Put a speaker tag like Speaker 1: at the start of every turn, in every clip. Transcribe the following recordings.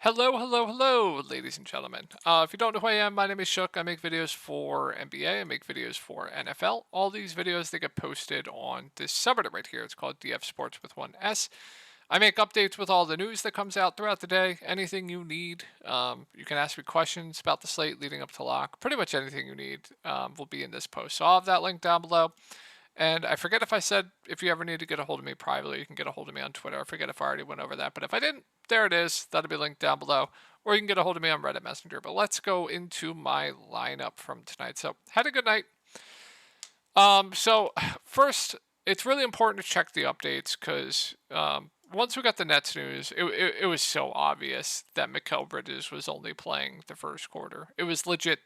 Speaker 1: Hello, hello, hello, ladies and gentlemen. If you don't know who I am, my name is Shook. I make videos for NBA. I make videos for NFL. All these videos, they get posted on this subreddit right here. It's called DF Sports with one S. I make updates with all the news that comes out throughout the day. Anything you need, you can ask me questions about the slate leading up to lock. Pretty much anything you need will be in this post. So I'll have that link down below. And I forget if I said if you ever need to get a hold of me privately, you can get a hold of me on Twitter. I forget if I already went over that. But if I didn't, there it is. That'll be linked down below. Or you can get a hold of me on Reddit Messenger. But let's go into my lineup from tonight. So had a good night. So first, it's really important to check the updates because once we got the Nets news, it was so obvious that Mikal Bridges was only playing the first quarter. It was legit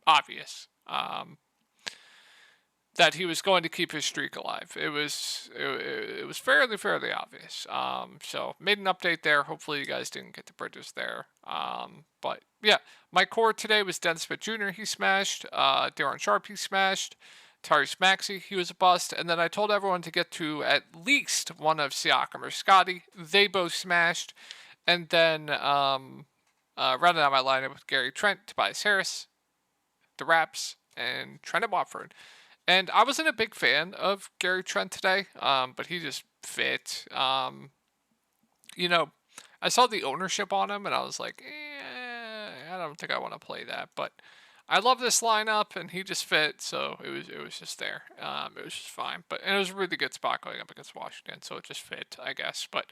Speaker 1: obvious. That he was going to keep his streak alive. It was fairly obvious. So made an update there. Hopefully you guys didn't get the Bridges there. But yeah, my core today was Dennis Smith Jr. He smashed. Darren Sharp he smashed. Tyrese Maxey he was a bust. And then I told everyone to get to at least one of Siakam or Scotty. They both smashed. And then rounding out my lineup with Gary Trent, Tobias Harris, the Raps, and Trent Watford. And I wasn't a big fan of Gary Trent today, but he just fit. You know, I saw the ownership on him, and I was like, I don't think I want to play that. But I love this lineup, and he just fit, so it was just there. It was just fine. And it was a really good spot going up against Washington, so it just fit, I guess. But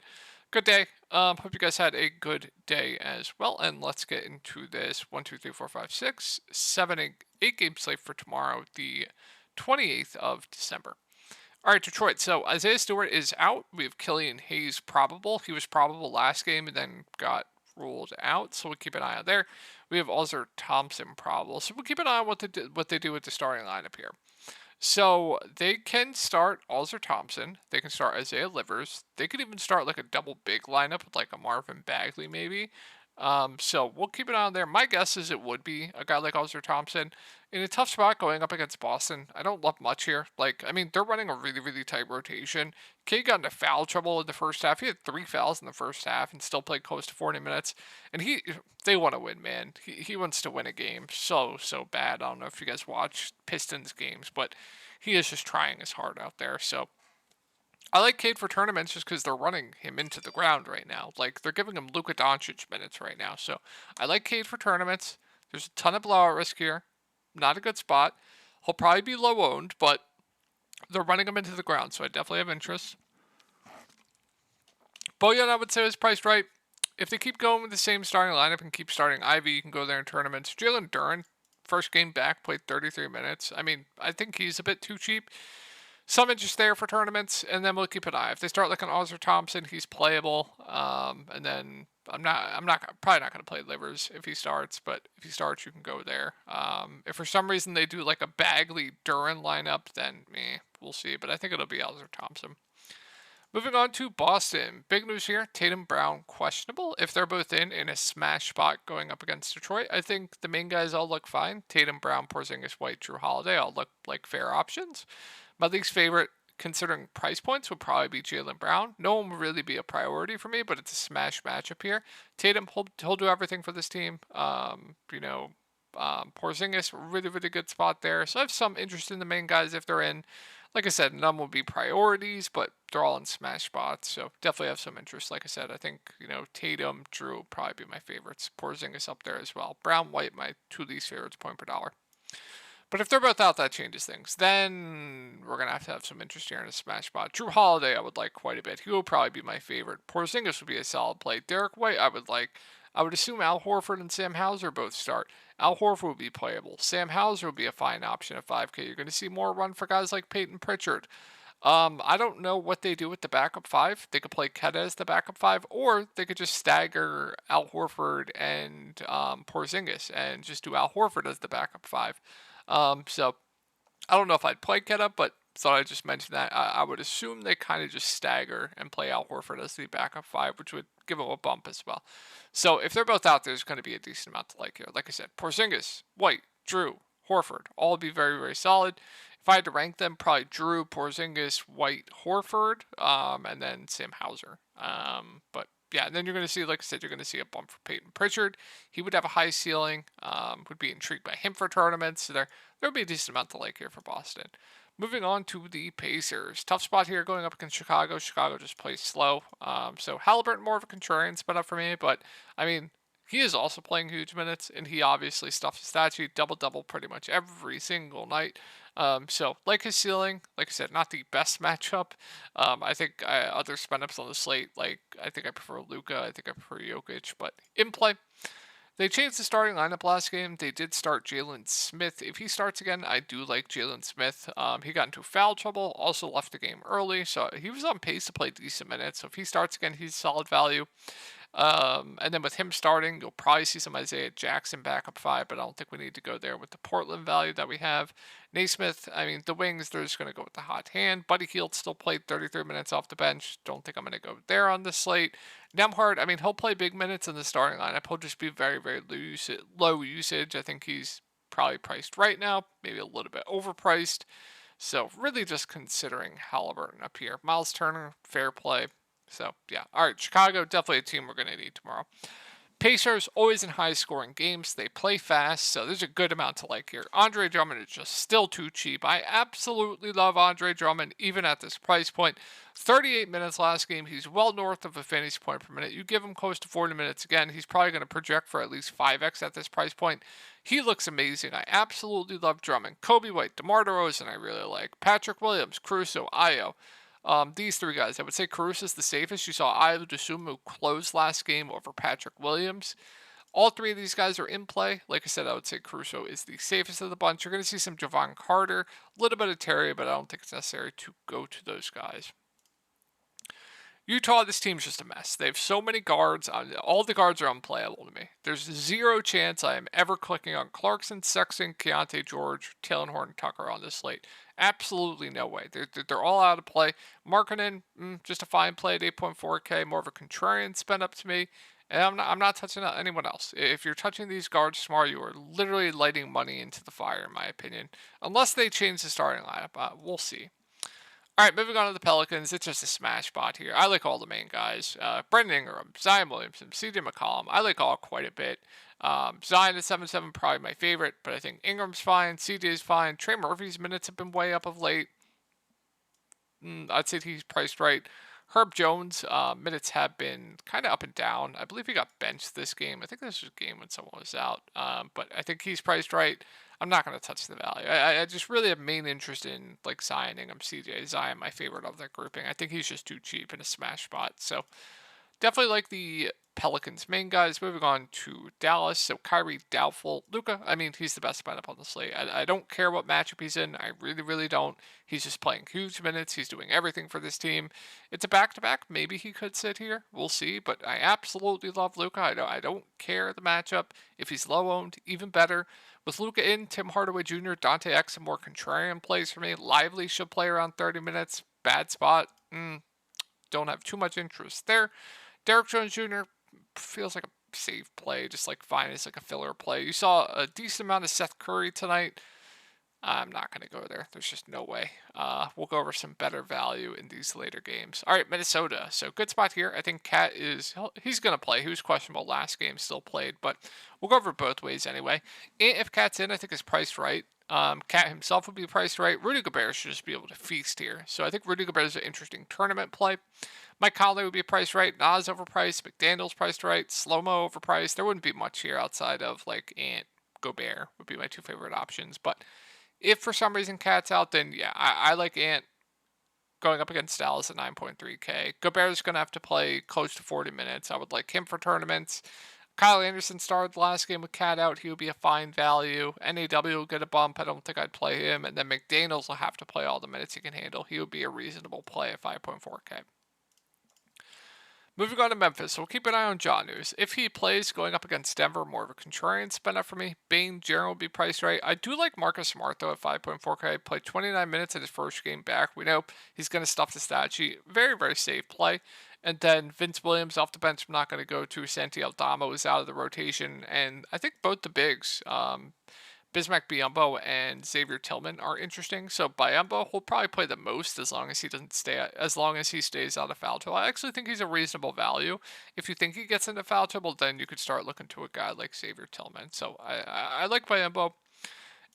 Speaker 1: good day. Hope you guys had a good day as well. And let's get into this 1, 2, 3, 4, 5, 6, 7, 8 game slate for tomorrow. The 28th of December. All right, Detroit. So Isaiah Stewart is out. We have Killian Hayes probable. He was probable last game and then got ruled out, so we'll keep an eye on there. We have Alzer Thompson probable, so we'll keep an eye on what they do with the starting lineup here. So they can start Alzer Thompson. They can start Isaiah Livers. They could even start like a double big lineup with like a Marvin Bagley maybe. So we'll keep an eye on there. My guess is it would be a guy like Alzer Thompson in a tough spot going up against Boston. I don't love much here. They're running a really tight rotation. K got into foul trouble in the first half. He had 3 fouls in the first half and still played close to 40 minutes. And they want to win, man. He wants to win a game so bad. I don't know if you guys watch Pistons games, but he is just trying his heart out there. So I like Cade for tournaments just because they're running him into the ground right now. Like, they're giving him Luka Doncic minutes right now. So I like Cade for tournaments. There's a ton of blowout risk here. Not a good spot. He'll probably be low owned, but they're running him into the ground, so I definitely have interest. Bojan, I would say, is priced right. If they keep going with the same starting lineup and keep starting Ivy, you can go there in tournaments. Jalen Duren, first game back, played 33 minutes. I mean, I think he's a bit too cheap. Some interest there for tournaments, and then we'll keep an eye. If they start like an Alzer Thompson, he's playable. And then probably not going to play Livers if he starts, but if he starts, you can go there. If for some reason they do like a Bagley Duren lineup, then we'll see. But I think it'll be Alzer Thompson. Moving on to Boston. Big news here. Tatum Brown questionable. If they're both in a smash spot going up against Detroit, I think the main guys all look fine. Tatum Brown, Porzingis, White, Drew Holiday all look like fair options. My league's favorite, considering price points, would probably be Jaylen Brown. No one will really be a priority for me, but it's a smash matchup here. Tatum, he'll do everything for this team. Porzingis, really good spot there. So I have some interest in the main guys if they're in. Like I said, none will be priorities, but they're all in smash spots. So definitely have some interest. Like I said, I think, Tatum, Drew will probably be my favorites. Porzingis up there as well. Brown, White, my 2 least favorites point per dollar. But if they're both out, that changes things. Then we're going to have some interest here in a smash spot. Drew Holiday, I would like quite a bit. He will probably be my favorite. Porzingis would be a solid play. Derek White, I would like. I would assume Al Horford and Sam Hauser both start. Al Horford would be playable. Sam Hauser would be a fine option at 5K. You're going to see more run for guys like Peyton Pritchard. I don't know what they do with the backup 5. They could play Keta as the backup 5, or they could just stagger Al Horford and Porzingis and just do Al Horford as the backup 5. So I don't know if I'd play Keta, but thought I'd just mention that. I would assume they kind of just stagger and play Al Horford as the backup 5, which would give him a bump as well. So if they're both out, there's going to be a decent amount to like here. Like I said, Porzingis, White, Drew, Horford, all be very solid. If I had to rank them, probably Drew, Porzingis, White, Horford, and then Sam Hauser. But yeah, and then you're going to see, like I said, you're going to see a bump for Peyton Pritchard. He would have a high ceiling. Would be intrigued by him for tournaments. So there would be a decent amount to like here for Boston. Moving on to the Pacers. Tough spot here going up against Chicago. Chicago just plays slow. So Halliburton more of a contrarian spot up for me, but I mean, he is also playing huge minutes, and he obviously stuffs his stat sheet double pretty much every single night. So like his ceiling, like I said, not the best matchup. I think other spin ups on the slate, like I think I prefer Luka, I think I prefer Jokic, but in play. They changed the starting lineup last game. They did start Jalen Smith. If he starts again, I do like Jalen Smith. He got into foul trouble, also left the game early, so he was on pace to play decent minutes. So if he starts again, he's solid value. And then with him starting, you'll probably see some Isaiah Jackson backup five, but I don't think we need to go there with the Portland value that we have. Naismith, I mean, the wings, they're just going to go with the hot hand. Buddy Hield still played 33 minutes off the bench. Don't think I'm going to go there on this slate. Nemhard, I mean, he'll play big minutes in the starting lineup. He'll just be very, very low usage. I think he's probably priced right now, maybe a little bit overpriced. So really just considering Halliburton up here. Miles Turner, fair play. So, yeah. All right, Chicago, definitely a team we're going to need tomorrow. Pacers, always in high-scoring games. They play fast, so there's a good amount to like here. Andre Drummond is just still too cheap. I absolutely love Andre Drummond, even at this price point. 38 minutes last game. He's well north of a fantasy point per minute. You give him close to 40 minutes again, he's probably going to project for at least 5x at this price point. He looks amazing. I absolutely love Drummond. Kobe White, DeMar DeRozan I really like. Patrick Williams, Caruso, Ayo. These three guys, I would say Caruso's the safest. You saw Ayo Dosunmu close last game over Patrick Williams. All three of these guys are in play. Like I said, I would say Caruso is the safest of the bunch. You're going to see some Javon Carter, a little bit of Terry, but I don't think it's necessary to go to those guys. Utah, this team's just a mess. They have so many guards. All the guards are unplayable to me. There's zero chance I am ever clicking on Clarkson, Sexton, Keontae George, Taylor Horton, Tucker on this slate. Absolutely no way. They're all out of play. Markkanen, just a fine play at 8.4K, more of a contrarian spend up to me. And I'm not touching anyone else. If you're touching these guards tomorrow, you are literally lighting money into the fire, in my opinion. Unless they change the starting lineup, we'll see. All right, moving on to the Pelicans. It's just a smash spot here. I like all the main guys. Brendan Ingram, Zion Williamson, CJ McCollum. I like all quite a bit. Zion at 7-7, probably my favorite, but I think Ingram's fine. CJ's fine. Trey Murphy's minutes have been way up of late. I'd say he's priced right. Herb Jones, minutes have been kind of up and down. I believe he got benched this game. I think this was a game when someone was out. But I think he's priced right. I'm not going to touch the value. I just really have main interest in like Zion, Ingram, CJ. Zion, my favorite of that grouping. I think he's just too cheap in a smash spot. So definitely like the Pelicans main guys. Moving on to Dallas. So Kyrie doubtful. Luka, I mean, he's the best spot up on the slate. I don't care what matchup he's in. I really, really don't. He's just playing huge minutes. He's doing everything for this team. It's a back-to-back. Maybe he could sit here. We'll see. But I absolutely love Luka. I don't care the matchup. If he's low-owned, even better. With Luka in, Tim Hardaway Jr., Dante Exum, more contrarian plays for me. Lively should play around 30 minutes. Bad spot. Don't have too much interest there. Derrick Jones Jr. feels like a safe play, just like fine as like a filler play. You saw a decent amount of Seth Curry tonight. I'm not going to go there. There's just no way. We'll go over some better value in these later games. All right, Minnesota. So good spot here. I think Cat he's going to play. He was questionable last game, still played, but we'll go over both ways anyway. And if Cat's in, I think is priced right. Cat himself would be priced right. Rudy Gobert should just be able to feast here. So I think Rudy Gobert is an interesting tournament play. Mike Conley would be priced right. Nas overpriced. McDaniel's priced right. Slow-mo overpriced. There wouldn't be much here outside of like Ant, Gobert would be my two favorite options. But if for some reason Cat's out, then yeah, I like Ant going up against Dallas at 9.3K. Gobert's going to have to play close to 40 minutes. I would like him for tournaments. Kyle Anderson started the last game with Cat out. He would be a fine value. NAW will get a bump. I don't think I'd play him. And then McDaniels will have to play all the minutes he can handle. He would be a reasonable play at 5.4K. Moving on to Memphis, we'll keep an eye on John News. If he plays going up against Denver, more of a contrarian spend up for me. Bane, Jaren will be priced right. I do like Marcus Smart, though, at 5.4K. Played 29 minutes in his first game back. We know he's going to stuff the stat sheet. Very, very safe play. And then Vince Williams off the bench, I'm not going to go to. Santi Aldama was out of the rotation. And I think both the bigs, Bismack Biyombo and Xavier Tillman are interesting. So Biyombo will probably play the most as long as he doesn't stay as long as he stays out of foul trouble. I actually think he's a reasonable value. If you think he gets into foul trouble, then you could start looking to a guy like Xavier Tillman. So I like Biyombo.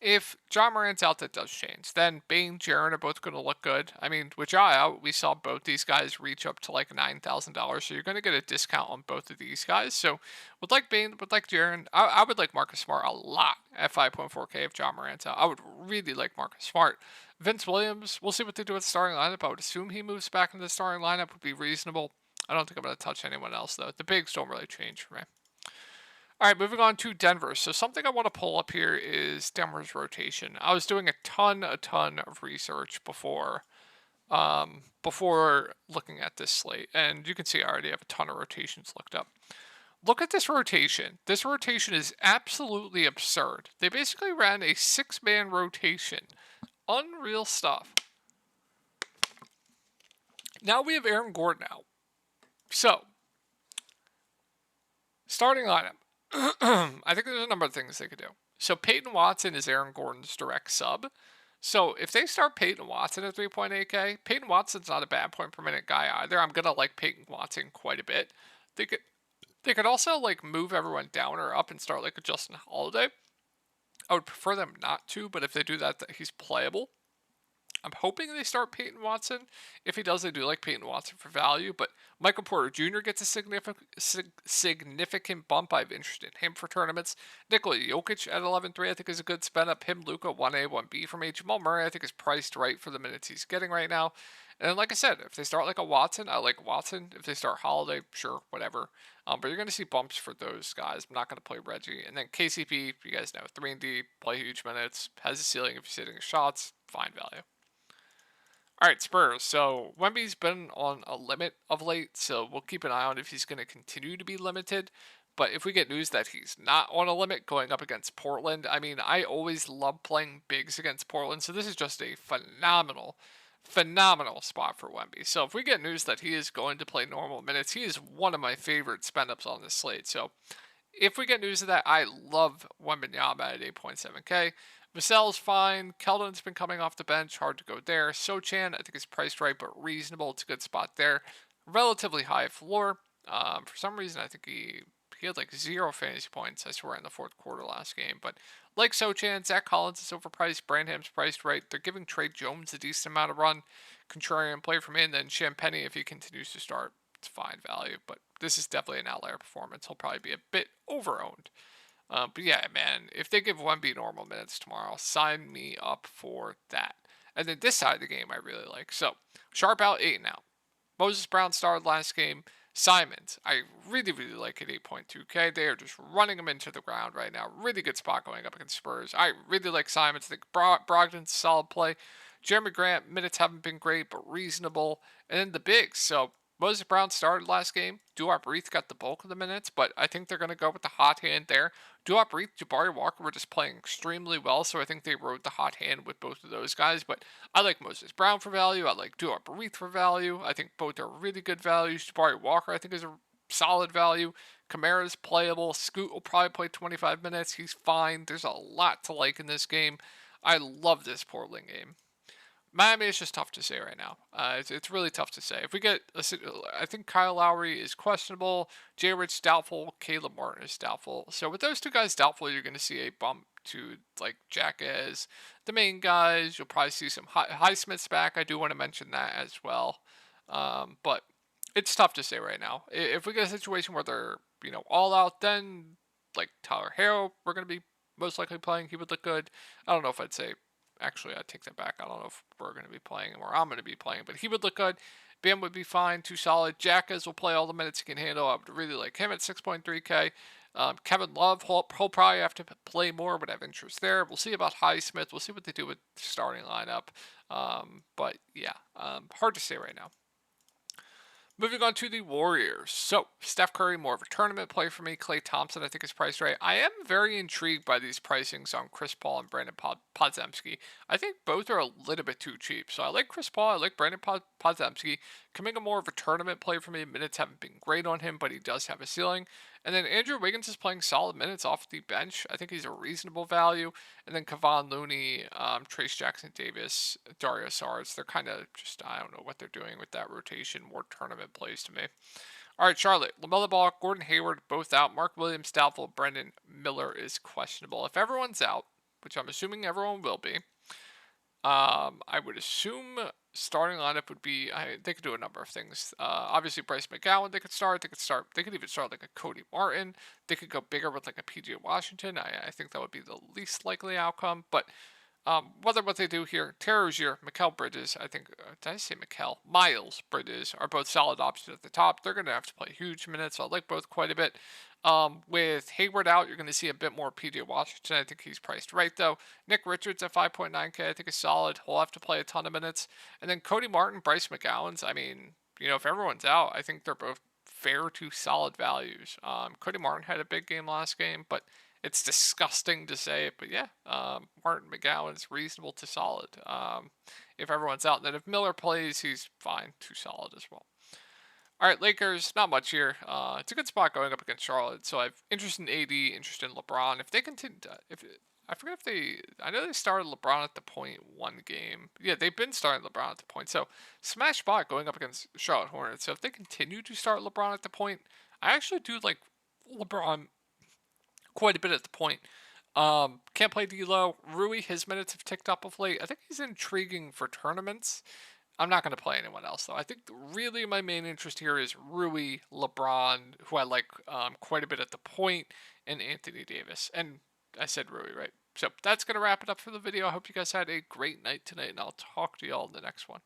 Speaker 1: If John Morant's out, that does change. Then Bane, Jaren are both going to look good. I mean, with Ja out, we saw both these guys reach up to like $9,000, so you're going to get a discount on both of these guys. So, with like Bane, with like Jaren, I would like Marcus Smart a lot at 5.4K if John Morant's out. I would really like Marcus Smart. Vince Williams, we'll see what they do with the starting lineup. I would assume he moves back into the starting lineup would be reasonable. I don't think I'm going to touch anyone else though. The bigs don't really change for me. All right, moving on to Denver. So something I want to pull up here is Denver's rotation. I was doing a ton of research before looking at this slate, and you can see I already have a ton of rotations looked up. Look at this rotation. This rotation is absolutely absurd. They basically ran a 6-man rotation. Unreal stuff. Now we have Aaron Gordon out. So, starting lineup. I think there's a number of things they could do. So Peyton Watson is Aaron Gordon's direct sub. So if they start Peyton Watson at 3.8K, Peyton Watson's not a bad point per minute guy either. I'm gonna like Peyton Watson quite a bit. They could also like move everyone down or up and start like a Justin Holiday. I would prefer them not to, but if they do that, he's playable. I'm hoping they start Peyton Watson. If he does, they do like Peyton Watson for value. But Michael Porter Jr. gets a significant bump. I have interest in him for tournaments. Nikola Jokic at 11.3 I think is a good spend up. Him, Luka, 1A, 1B for me. Jamal Murray I think is priced right for the minutes he's getting right now. And like I said, if they start like a Watson, I like Watson. If they start Holiday, sure, whatever. But you're going to see bumps for those guys. I'm not going to play Reggie. And then KCP, you guys know, 3-and-D, play huge minutes, has a ceiling if he's hitting shots, fine value. All right, Spurs. So Wemby's been on a limit of late, so we'll keep an eye on if he's going to continue to be limited. But if we get news that he's not on a limit going up against Portland, I mean, I always love playing bigs against Portland, so this is just a phenomenal spot for Wemby. So if we get news that he is going to play normal minutes, he is one of my favorite spend-ups on this slate. So if we get news of that, I love Wembanyama at 8.7K. Vassell's fine. Keldon's been coming off the bench. Hard to go there. Sochan, I think is priced right, but reasonable. It's a good spot there. Relatively high floor. For some reason, I think he had like 0 fantasy points, I swear, in the fourth quarter last game. But like Sochan, Zach Collins is overpriced. Branham's priced right. They're giving Trey Jones a decent amount of run. Contrarian play from me. And then Champagny, if he continues to start, it's fine value. But this is definitely an outlier performance. He'll probably be a bit over-owned. But yeah, man, if they give Wemby normal minutes tomorrow, sign me up for that. And then this side of the game I really like. So, Sharp out, Ayton out. Moses Brown started last game. Simons, I really like at 8.2K. They are just running him into the ground right now. Really good spot going up against Spurs. I really like Simons. I think Brogdon's a solid play. Jeremy Grant, minutes haven't been great, but reasonable. And then the bigs. So, Moses Brown started last game. Duop Reith got the bulk of the minutes, but I think they're going to go with the hot hand there. Duop Reith, Jabari Walker were just playing extremely well, so I think they rode the hot hand with both of those guys. But I like Moses Brown for value. I like Duop Reith for value. I think both are really good values. Jabari Walker, I think, is a solid value. Kamara's playable. Scoot will probably play 25 minutes. He's fine. There's a lot to like in this game. I love this Portland game. Miami is just tough to say right now. It's really tough to say. If we get, I think Kyle Lowry is questionable. Jay Rich doubtful. Caleb Martin is doubtful. So with those two guys doubtful, you're going to see a bump to like Jacquez, the main guys. You'll probably see some Highsmith's back. I do want to mention that as well. But it's tough to say right now. If we get a situation where they're all out, then like Tyler Harrow, we're going to be most likely playing. He would look good. I don't know if I'd say. Actually, I take that back. I don't know if we're going to be playing him or I'm going to be playing, but he would look good. Bam would be fine, too solid. Jacquez will play all the minutes he can handle. I would really like him at 6.3K. Kevin Love, he'll probably have to play more, but I have interest there. We'll see about Highsmith. We'll see what they do with the starting lineup. But yeah, hard to say right now. Moving on to the Warriors. So, Steph Curry, more of a tournament play for me. Klay Thompson, I think, is priced right. I am very intrigued by these pricings on Chris Paul and Brandon Podziemski. I think both are a little bit too cheap. So, I like Chris Paul. I like Brandon Podziemski. Kuminga, more of a tournament play for me. Minutes haven't been great on him, but he does have a ceiling. And then Andrew Wiggins is playing solid minutes off the bench. I think he's a reasonable value. And then Kevon Looney, Trace Jackson Davis, Dario Saric, they're kind of just, I don't know what they're doing with that rotation. More tournament plays to me. All right, Charlotte. LaMelo Ball, Gordon Hayward, both out. Mark Williams, doubtful. Brendan Miller is questionable. If everyone's out, which I'm assuming everyone will be, I would assume starting lineup would be. They could do a number of things. Obviously, Bryce McGowan. They could start. They could start. They could even start like a Cody Martin. They could go bigger with like a PJ Washington. I think that would be the least likely outcome. But whether what they do here, Terry Rozier, Mikal Bridges, I think, did I say Mikal? Miles Bridges are both solid options at the top. They're going to have to play huge minutes, so I like both quite a bit. With Hayward out, you're going to see a bit more PJ Washington. I think he's priced right, though. Nick Richards at 5.9K, I think is solid. He'll have to play a ton of minutes. And then Cody Martin, Bryce McGowan's, I mean, if everyone's out, I think they're both fair to solid values. Cody Martin had a big game last game, but it's disgusting to say it, but yeah, Martin McGowan is reasonable to solid. If everyone's out, then if Miller plays, he's fine to solid as well. All right, Lakers, not much here. It's a good spot going up against Charlotte. So I've interest in AD, interest in LeBron. If they continue, I forget if I know they started LeBron at the point one game. Yeah, they've been starting LeBron at the point. So smash spot going up against Charlotte Hornets. So if they continue to start LeBron at the point, I actually do like LeBron quite a bit at the point. Can't play D'Lo. Rui, his minutes have ticked up of late. I think he's intriguing for tournaments. I'm not going to play anyone else though. I think really my main interest here is Rui, LeBron, who I like quite a bit at the point, and Anthony Davis. And I said Rui, right? So that's going to wrap it up for the video. I hope you guys had a great night tonight, and I'll talk to you all in the next one.